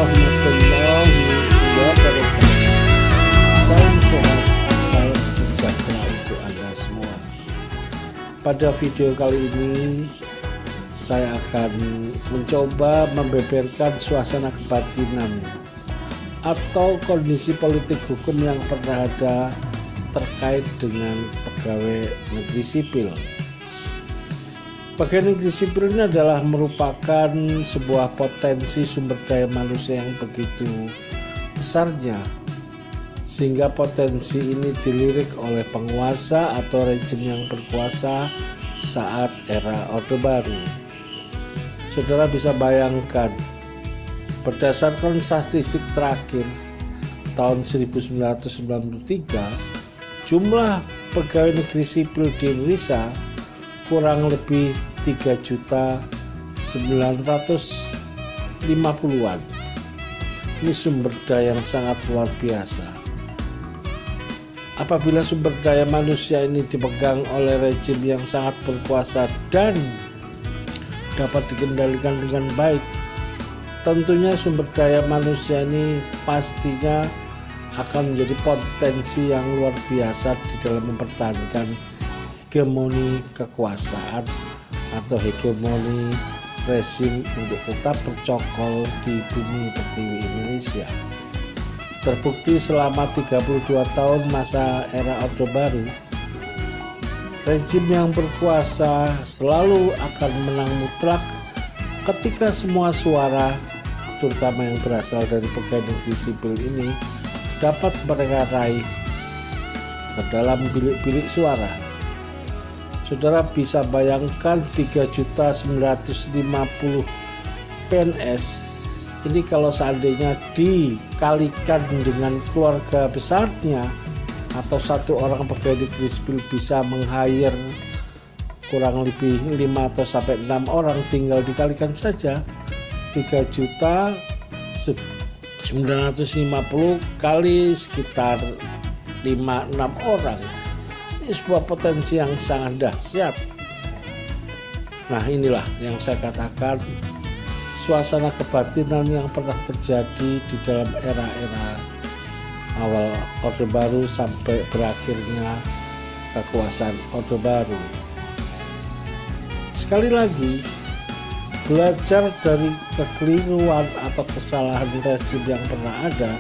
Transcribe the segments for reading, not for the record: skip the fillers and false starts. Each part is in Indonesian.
warahmatullahi wabarakatuh. Salam sehat, salam sejahtera untuk Anda semua. Pada video kali ini saya akan mencoba membeberkan suasana kebatinan atau kondisi politik hukum yang pernah ada terkait dengan pegawai negeri sipil. Pegawai negeri sipil ini adalah merupakan sebuah potensi sumber daya manusia yang begitu besarnya, sehingga potensi ini dilirik oleh penguasa atau rejim yang berkuasa saat era Orde Baru. Saudara bisa bayangkan, berdasarkan statistik terakhir tahun 1993, jumlah pegawai negeri sipil di Indonesia kurang lebih 3.950.000-an. Ini sumber daya yang sangat luar biasa. Apabila sumber daya manusia ini dipegang oleh rejim yang sangat berkuasa dan dapat dikendalikan dengan baik, tentunya sumber daya manusia ini pastinya akan menjadi potensi yang luar biasa di dalam mempertahankan hegemoni kekuasaan atau hegemoni rezim untuk tetap bercokol di bumi pertiwi Indonesia. Terbukti selama 32 tahun masa era Orde Baru, rejim yang berkuasa selalu akan menang mutlak ketika semua suara, terutama yang berasal dari pegawai negeri sipil ini, dapat mereka raih ke dalam bilik-bilik suara. Saudara bisa bayangkan 3.950.000 PNS ini kalau seandainya dikalikan dengan keluarga besarnya atau satu orang pegawai negeri sipil bisa meng-hire kurang lebih 5 atau sampai 6 orang, tinggal dikalikan saja 3.950 kali sekitar 5-6 orang. Ini sebuah potensi yang sangat dahsyat. Nah, inilah yang saya katakan suasana kebatinan yang pernah terjadi di dalam era-era awal Orde Baru sampai berakhirnya kekuasaan Orde Baru. Sekali lagi, belajar dari kekeliruan atau kesalahan rezim yang pernah ada,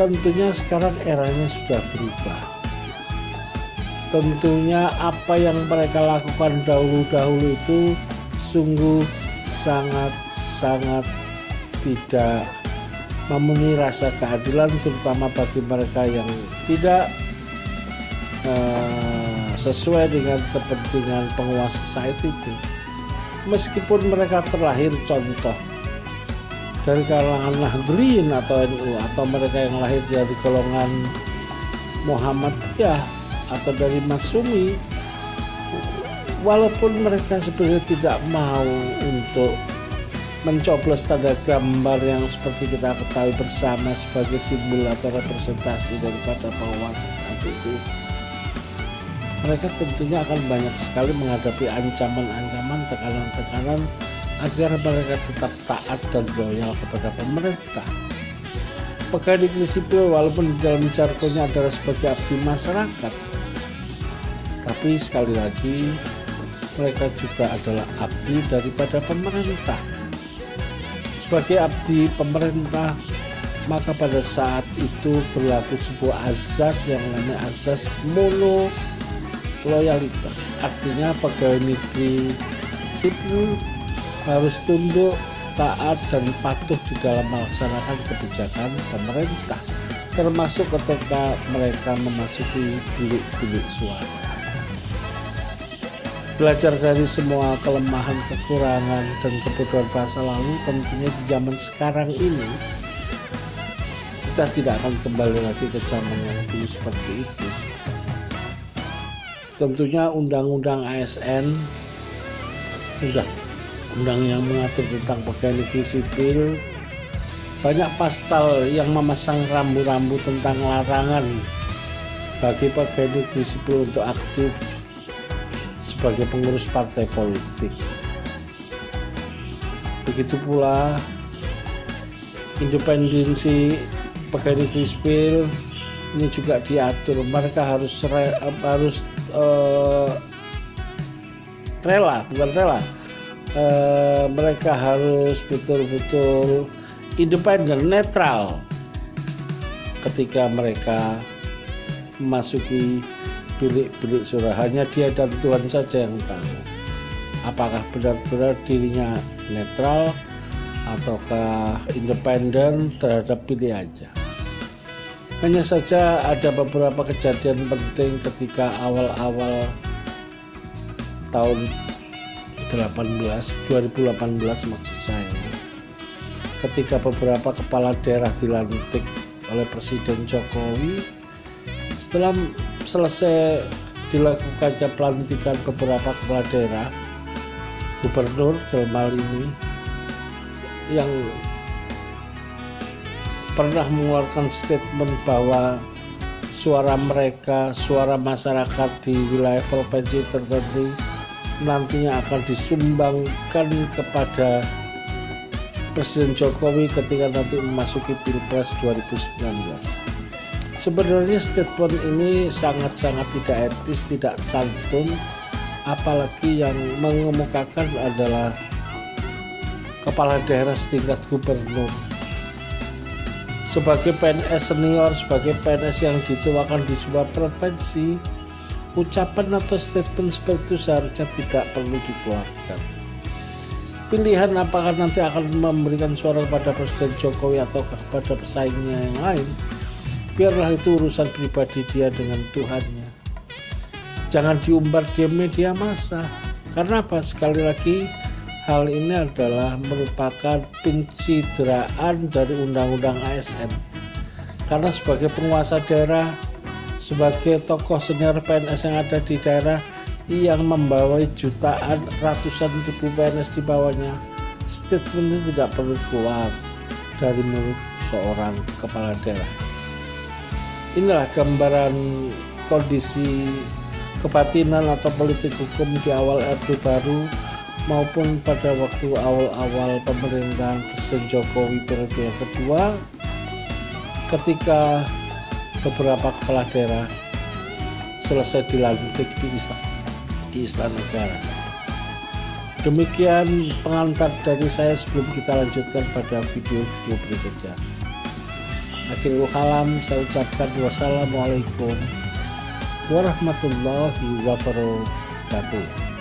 tentunya sekarang eranya sudah berubah. Tentunya apa yang mereka lakukan dahulu-dahulu itu sungguh sangat tidak memenuhi rasa keadilan, terutama bagi mereka yang tidak sesuai dengan kepentingan penguasa saat itu. Meskipun mereka terlahir contoh dari kalangan Nahdliyin atau NU, atau mereka yang lahir dari golongan Muhammadiyah atau dari Masyumi, walaupun mereka sebenarnya tidak mau untuk mencoblos tanda gambar yang seperti kita ketahui bersama sebagai simbol atau representasi daripada penguasa saat itu, mereka tentunya akan banyak sekali menghadapi ancaman-ancaman, tekanan-tekanan agar mereka tetap taat dan loyal kepada pemerintah. Pegawai negeri sipil walaupun di dalam jargonnya adalah sebagai abdi masyarakat, tapi sekali lagi mereka juga adalah abdi daripada pemerintah. Sebagai abdi pemerintah, maka pada saat itu berlaku sebuah azas yang namanya azas mono loyalitas. Artinya pegawai negeri sipil harus tunduk, taat, dan patuh di dalam melaksanakan kebijakan pemerintah, termasuk ketika mereka memasuki bilik-bilik suara. Belajar dari semua kelemahan, kekurangan, dan kebodohan masa lalu, tentunya di zaman sekarang ini kita tidak akan kembali lagi ke zaman yang dulu seperti itu. Tentunya undang-undang ASN, undang yang mengatur tentang pegawai negeri sipil, banyak pasal yang memasang rambu-rambu tentang larangan bagi pegawai negeri sipil untuk aktif sebagai pengurus partai politik. Begitu pula independensi pegawai negeri sipil ini juga diatur. Mereka harus mereka harus betul-betul independen, netral ketika mereka memasuki bilik suara. Hanya dia dan Tuhan saja yang tahu apakah benar-benar dirinya netral ataukah independen terhadap pilihannya. Hanya saja ada beberapa kejadian penting ketika awal-awal tahun 2018 maksud saya, ketika beberapa kepala daerah dilantik oleh Presiden Jokowi. Setelah selesai dilakukannya pelantikan beberapa kepala daerah, gubernur dalam hal ini, yang pernah mengeluarkan statement bahwa suara mereka, suara masyarakat di wilayah provinsi tertentu nantinya akan disumbangkan kepada Presiden Jokowi ketika nanti memasuki Pilpres 2019. Sebenarnya statement ini sangat-sangat tidak etis, tidak santun, apalagi yang mengemukakan adalah kepala daerah setingkat gubernur. Sebagai PNS senior, sebagai PNS yang dituakan di sebuah provinsi, ucapan atau statement seperti itu seharusnya tidak perlu dikeluarkan. Pilihan apakah nanti akan memberikan suara kepada Presiden Jokowi atau kepada pesaingnya yang lain, biarlah itu urusan pribadi dia dengan Tuhannya. Jangan diumbar di media massa. Karena apa? Sekali lagi, hal ini adalah merupakan pencitraan dari Undang-Undang ASN. Karena sebagai penguasa daerah, sebagai tokoh senior PNS yang ada di daerah, yang membawai jutaan, ratusan ribu PNS di bawahnya, statement ini tidak perlu keluar dari mulut seorang kepala daerah. Inilah gambaran kondisi kebatinan atau politik hukum di awal Orde Baru maupun pada waktu awal-awal pemerintahan Presiden Jokowi periode yang kedua, ketika beberapa kepala daerah selesai dilantik di Istana Negara. Demikian pengantar dari saya sebelum kita lanjutkan pada video-video berikutnya. Akhirul kalam, saya ucapkan wassalamualaikum warahmatullahi wabarakatuh.